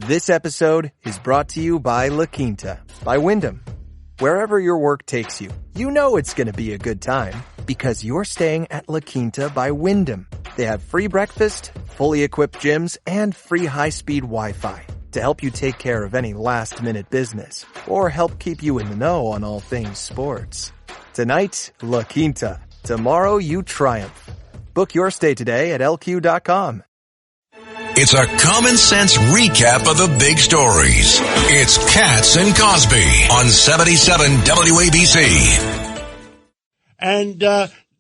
This episode is brought to you by La Quinta, by Wyndham. Wherever your work takes you, you know it's going to be a good time because you're staying at La Quinta by Wyndham. They have free breakfast, fully equipped gyms, and free high-speed Wi-Fi to help you take care of any last-minute business or help keep you in the know on all things sports. Tonight, La Quinta. Tomorrow, you triumph. Book your stay today at lq.com. It's a common sense recap of the big stories. It's Cats and Cosby on 77 WABC. And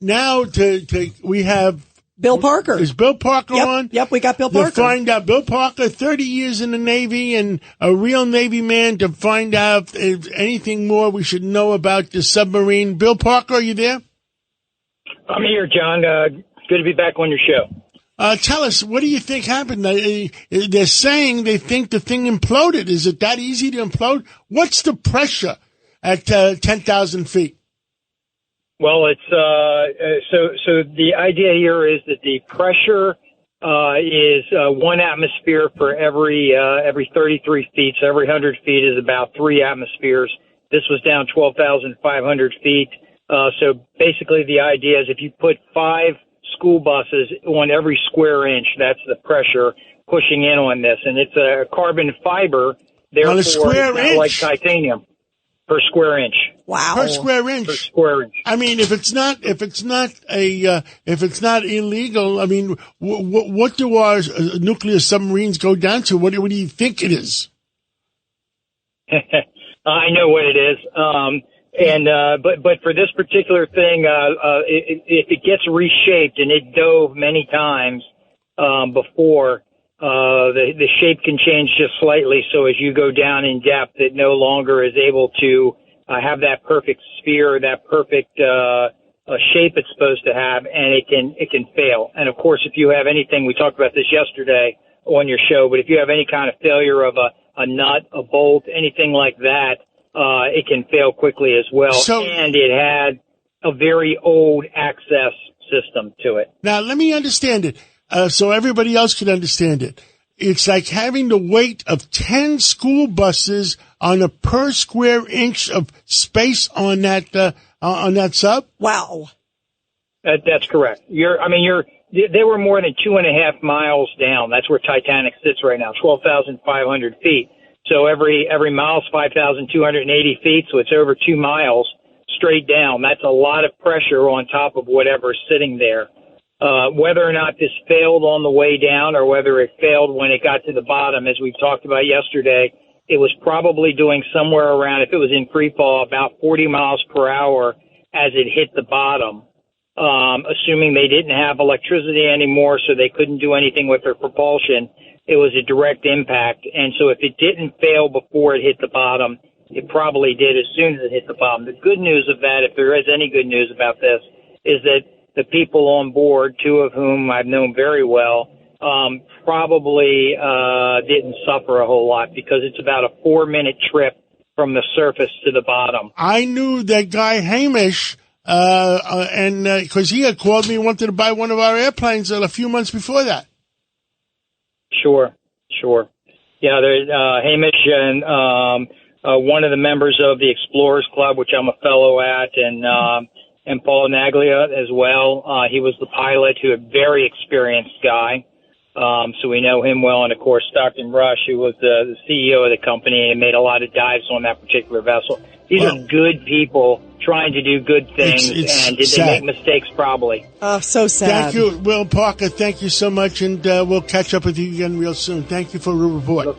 now we have Bill Parker. Is Bill Parker on? Yep, we got Bill Parker. To find out, Bill Parker, 30 years in the Navy and a real Navy man, to find out if anything more we should know about the submarine. Bill Parker, are you there? I'm here, John. Good to be back on your show. Tell us, what do you think happened? They're saying they think the thing imploded. Is it that easy to implode? What's the pressure at 10,000 feet? Well, it's so the idea here is that the pressure is 1 atmosphere for every 33 feet. So every 100 feet is about 3 atmospheres. This was down 12,500 feet. So basically, the idea is if you put 5 school buses on every square inch, that's the pressure pushing in on this, and it's a carbon fiber. Therefore, it's not like titanium. Per square inch. Wow. Per square inch. Per square inch. I mean, if it's not illegal, I mean, what do our nuclear submarines go down to? What do you think it is? I know what it is. But for this particular thing, if it gets reshaped, and it dove many times before, the shape can change just slightly. So as you go down in depth, it no longer is able to have that perfect sphere, that perfect shape it's supposed to have, and it can fail. And of course, if you have anything, we talked about this yesterday on your show, but if you have any kind of failure of a nut, a bolt, anything like that, it can fail quickly as well. And it had a very old access system to it. Now, let me understand it. So everybody else can understand it. It's like having the weight of 10 school buses on a per square inch of space on that sub. Wow. That's correct. They were more than 2.5 miles down. That's where Titanic sits right now, 12,500 feet. So every mile is 5,280 feet. So it's over 2 miles straight down. That's a lot of pressure on top of whatever's sitting there. Whether or not this failed on the way down or whether it failed when it got to the bottom, as we talked about yesterday, it was probably doing somewhere around, if it was in free fall, about 40 miles per hour as it hit the bottom, assuming they didn't have electricity anymore, so they couldn't do anything with their propulsion. It was a direct impact. And so if it didn't fail before it hit the bottom, it probably did as soon as it hit the bottom. The good news of that, if there is any good news about this, is that the people on board, 2 of whom I've known very well, probably didn't suffer a whole lot because it's about a 4-minute trip from the surface to the bottom. I knew that guy Hamish, and because he had called me and wanted to buy one of our airplanes a few months before that. Sure. Yeah, there's Hamish and one of the members of the Explorers Club, which I'm a fellow at, and Paul Naglia as well. He was the pilot, a very experienced guy. So we know him well. And, of course, Stockton Rush, who was the CEO of the company and made a lot of dives on that particular vessel. These are good people trying to do good things. And did they make mistakes? Probably. Oh, so sad. Thank you, Will Parker. Thank you so much. And we'll catch up with you again real soon. Thank you for the report.